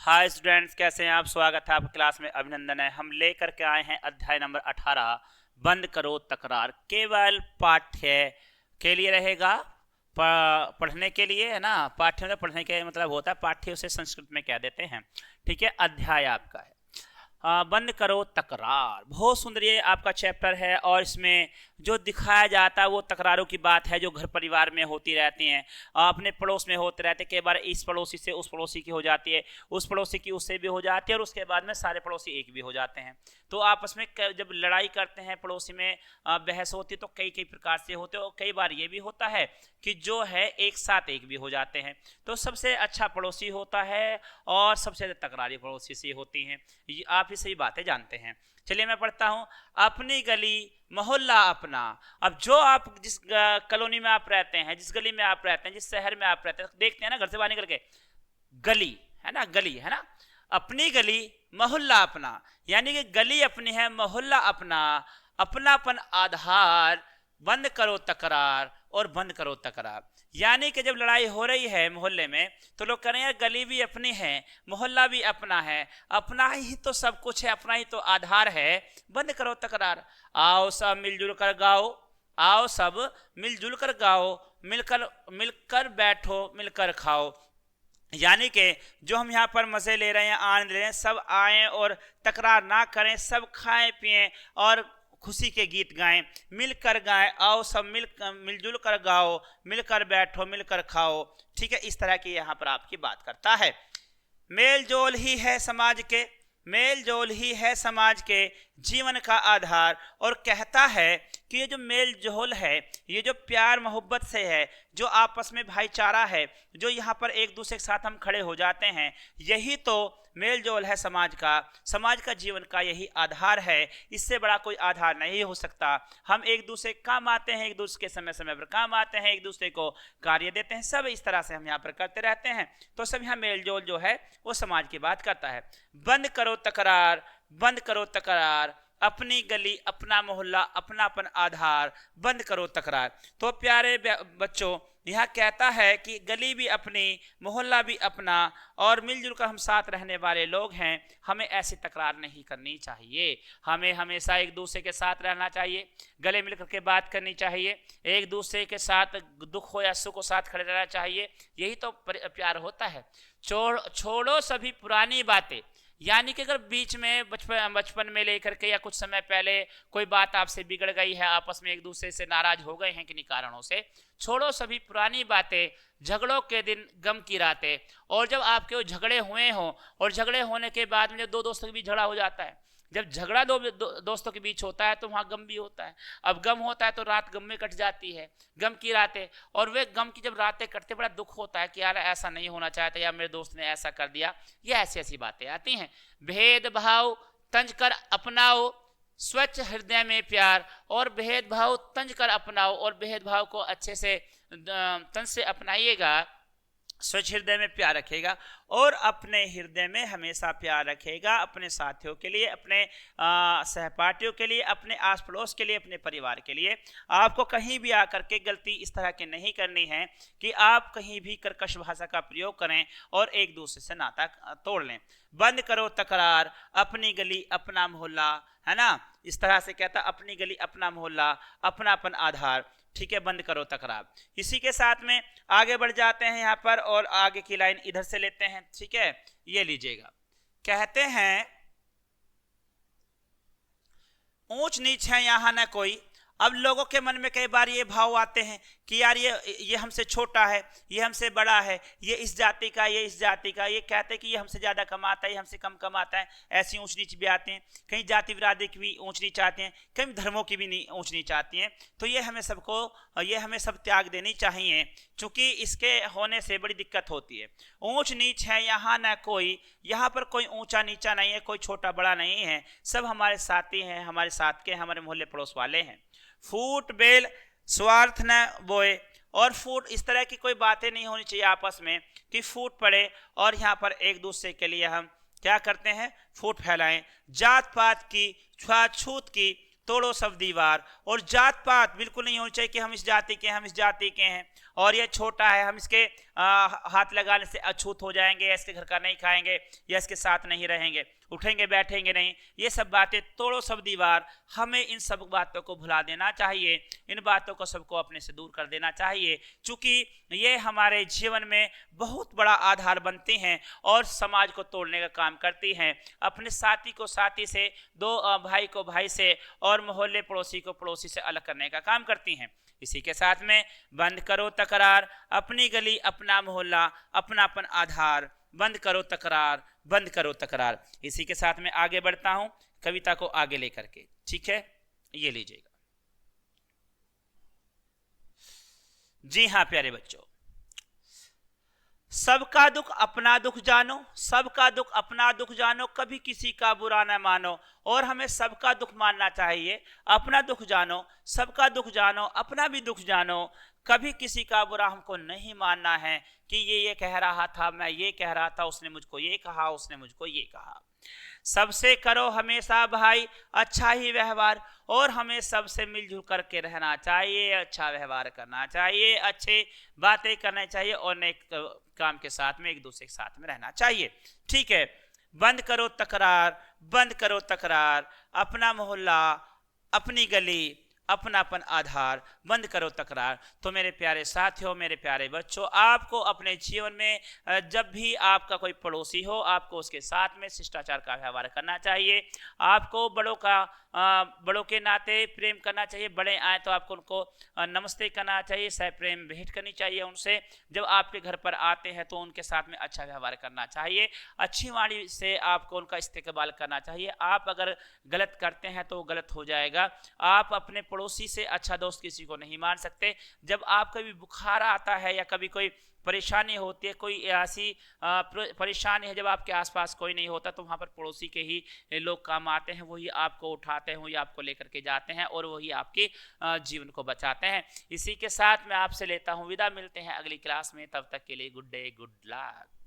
Hi students, कैसे हैं आप। स्वागत है आपकी क्लास में, अभिनंदन है। हम लेकर के आए हैं अध्याय नंबर 18, बंद करो तकरार। केवल पाठ्य के लिए रहेगा, पढ़ने के लिए है ना। पाठ्य में पढ़ने के मतलब होता है, पाठ्य उसे संस्कृत में कह देते हैं। ठीक है, अध्याय आपका है बंद करो तकरार। बहुत सुंदर ये आपका चैप्टर है और इसमें जो दिखाया जाता है वो तकरारों की बात है जो घर परिवार में होती रहती हैं, अपने पड़ोस में होते रहते। कई बार इस पड़ोसी से उस पड़ोसी की हो जाती है, उस पड़ोसी की उससे भी हो जाती है, और उसके बाद में सारे पड़ोसी एक भी हो जाते हैं। तो आपस में जब लड़ाई करते हैं, पड़ोसी में बहस होती है, तो कई कई प्रकार से होते हैं। और कई बार ये भी होता है कि जो है एक साथ एक भी हो जाते हैं। तो सबसे अच्छा पड़ोसी होता है और सबसे ज़्यादा तकरारी पड़ोसी से होती हैं। आप ही सही बातें जानते हैं। चलिए मैं पढ़ता हूं। अपनी गली मोहल्ला अपना। अब जो आप जिस कॉलोनी में आप रहते हैं, जिस गली में आप रहते हैं, जिस शहर में आप रहते हैं, देखते हैं ना घर से बाहर निकल के, गली है ना, गली है ना। अपनी गली मोहल्ला अपना, यानी कि गली अपनी है, मोहल्ला अपना, अपनापन आधार, बंद करो तकरार और बंद करो तकरार। यानी कि जब लड़ाई हो रही है मोहल्ले में, तो लोग कह रहे हैं गली भी अपनी है, मोहल्ला भी अपना है, अपना ही तो सब कुछ है, अपना ही तो आधार है, बंद करो तकरार। आओ सब मिलजुल कर गाओ, आओ सब मिलजुल कर गाओ, मिलकर मिलकर बैठो, मिलकर खाओ। यानी कि जो हम यहाँ पर मज़े ले रहे हैं, आनंद ले रहे हैं, सब आएँ और तकरार ना करें, सब खाएं पिएं और खुशी के गीत गाएं, मिलकर गाएं। आओ सब मिलजुल कर गाओ, मिलकर बैठो, मिलकर खाओ। ठीक है, इस तरह की यहाँ पर आपकी बात करता है। मेल जोल ही है समाज के, मेल जोल ही है समाज के जीवन का आधार। और कहता है कि ये जो मेल जोल है, ये जो प्यार मोहब्बत से है, जो आपस में भाईचारा है, जो यहाँ पर एक दूसरे के साथ हम खड़े हो जाते हैं, यही तो मेल जोल है समाज का। समाज का जीवन का यही आधार है, इससे बड़ा कोई आधार नहीं हो सकता। हम एक दूसरे काम आते हैं, एक दूसरे के समय समय पर काम आते हैं, एक दूसरे को कार्य देते हैं, सब इस तरह से हम यहाँ पर करते रहते हैं। तो सब यहाँ मेल जोल जो है वो समाज की बात करता है। बंद करो तकरार, बंद करो तकरार, अपनी गली अपना मोहल्ला अपनापन आधार, बंद करो तकरार। तो प्यारे बच्चों, यह कहता है कि गली भी अपनी, मोहल्ला भी अपना, और मिलजुल कर हम साथ रहने वाले लोग हैं। हमें ऐसी तकरार नहीं करनी चाहिए, हमें हमेशा एक दूसरे के साथ रहना चाहिए, गले मिलकर के बात करनी चाहिए, एक दूसरे के साथ दुख हो या सुख हो साथ खड़े रहना चाहिए। यही तो प्यार होता है। छोड़ो सभी पुरानी बातें। यानी कि अगर बीच में बचपन में लेकर के या कुछ समय पहले कोई बात आपसे बिगड़ गई है, आपस में एक दूसरे से नाराज हो गए हैं किन्हीं कारणों से, छोड़ो सभी पुरानी बातें, झगड़ों के दिन गम की रातें। और जब आपके वो झगड़े हुए हों, और झगड़े होने के बाद में जब दो दोस्तों के बीच झगड़ा हो जाता है, जब झगड़ा दोस्तों के बीच होता है, तो वहाँ गम भी होता है। अब गम होता है तो रात गम में कट जाती है, गम की रातें। और वे गम की जब रातें कटते बड़ा दुख होता है कि यार ऐसा नहीं होना चाहता, या मेरे दोस्त ने ऐसा कर दिया, या ऐसी ऐसी बातें आती हैं। भेदभाव तंज कर अपनाओ, स्वच्छ हृदय में प्यार। और भेदभाव तंज कर अपनाओ, और भेदभाव को अच्छे से तंज से अपनाइएगा, स्वच्छ हृदय में प्यार रखेगा, और अपने हृदय में हमेशा प्यार रखेगा, अपने साथियों के लिए, अपने सहपाठियों के लिए, अपने आस पड़ोस के लिए, अपने परिवार के लिए। आपको कहीं भी आकर के गलती इस तरह की नहीं करनी है कि आप कहीं भी कर्कश भाषा का प्रयोग करें और एक दूसरे से नाता तोड़ लें। बंद करो तकरार, अपनी गली अपना मोहल्ला, है ना। इस तरह से कहता, अपनी गली अपना मोहल्ला अपनापन आधार। ठीक है, बंद करो तकरार। इसी के साथ में आगे बढ़ जाते हैं यहाँ पर, और आगे की लाइन इधर से लेते हैं। ठीक है, ये लीजिएगा। कहते हैं ऊंच नीच है यहाँ न कोई। अब लोगों के मन में कई बार ये भाव आते हैं कि यार ये हमसे छोटा है, ये हमसे बड़ा है, ये इस जाति का, ये इस जाति का, ये कहते हैं कि ये हमसे ज़्यादा कमाता है, ये हमसे कम कमाता है। ऐसी ऊंच नीच भी आती हैं, कहीं जाति विरादि की भी ऊंच नीच आती हैं, कहीं धर्मों की भी ऊंच नीच आती हैं। तो ये हमें सब त्याग देनी चाहिए, चूँकि इसके होने से बड़ी दिक्कत होती है। ऊंच नीच है यहाँ न कोई, यहाँ पर कोई ऊंचा नीचा नहीं है, कोई छोटा बड़ा नहीं है, सब हमारे साथी हैं, हमारे साथ के, हमारे मोहल्ले पड़ोस वाले हैं। फूट बेल स्वार्थ न बोए, और फूट इस तरह की कोई बातें नहीं होनी चाहिए आपस में कि फूट पड़े और यहाँ पर एक दूसरे के लिए हम क्या करते हैं, फूट फैलाएं। जात पात की, छुआछूत की तोड़ो सब दीवार। और जात पात बिल्कुल नहीं होनी चाहिए कि हम इस जाति के हैं, हम इस जाति के हैं, और ये छोटा है, हम इसके हाथ लगाने से अछूत हो जाएंगे, या इसके घर का नहीं खाएंगे, या इसके साथ नहीं रहेंगे, उठेंगे बैठेंगे नहीं, ये सब बातें तोड़ो सब दीवार। हमें इन सब बातों को भुला देना चाहिए, इन बातों को सबको अपने से दूर कर देना चाहिए, क्योंकि ये हमारे जीवन में बहुत बड़ा आधार बनती हैं और समाज को तोड़ने का काम करती हैं। अपने साथी को साथी से, दो भाई को भाई से, और मोहल्ले पड़ोसी को पड़ोसी से अलग करने का काम करती हैं। इसी के साथ में बंद करो तकरार, अपनी गली अपना मोहल्ला अपनापन आधार, बंद करो तकरार, बंद करो तकरार। इसी के साथ में आगे बढ़ता हूं कविता को आगे लेकर के, ठीक है, ये लीजिएगा। जी हाँ प्यारे बच्चों, सबका दुख अपना दुख जानो, सबका दुख अपना दुख जानो, कभी किसी का बुरा न मानो। और हमें सबका दुख मानना चाहिए, अपना दुख जानो, सबका दुख जानो, अपना भी दुख जानो, कभी किसी का बुरा हमको नहीं मानना है कि ये कह रहा था, मैं ये कह रहा था, उसने मुझको ये कहा, उसने मुझको ये कहा। सबसे करो हमेशा भाई अच्छा ही व्यवहार, और हमें सबसे मिलजुल करके रहना चाहिए, अच्छा व्यवहार करना चाहिए, अच्छे बातें करना चाहिए, और नेक काम के साथ में एक दूसरे के साथ में रहना चाहिए, ठीक है। बंद करो तकरार, बंद करो तकरार, अपना मोहल्ला अपनी गली अपनापन आधार, बंद करो तकरार। तो मेरे प्यारे साथियों, मेरे प्यारे बच्चों, आपको अपने जीवन में जब भी आपका कोई पड़ोसी हो, आपको उसके साथ में शिष्टाचार का व्यवहार करना चाहिए। आपको बड़ों के नाते प्रेम करना चाहिए। बड़े आए तो आपको उनको नमस्ते करना चाहिए, सह प्रेम भेंट करनी चाहिए उनसे। जब आपके घर पर आते हैं तो उनके साथ में अच्छा व्यवहार करना चाहिए, अच्छी वाणी से आपको उनका इस्तेकबाल करना चाहिए। आप अगर गलत करते हैं तो गलत हो जाएगा। आप अपने पड़ोसी से अच्छा दोस्त किसी को नहीं मान सकते। जब आप कभी बुखार आता है या कभी कोई परेशानी होती है, कोई ऐसी परेशानी है जब आपके आसपास कोई नहीं होता, तो वहाँ पर पड़ोसी के ही लोग काम आते हैं, वही आपको उठाते हैं, वही आपको लेकर के जाते हैं, और वही आपके जीवन को बचाते हैं। इसी के साथ मैं आपसे लेता हूँ विदा, मिलते हैं अगली क्लास में, तब तक के लिए गुड डे, गुड लक।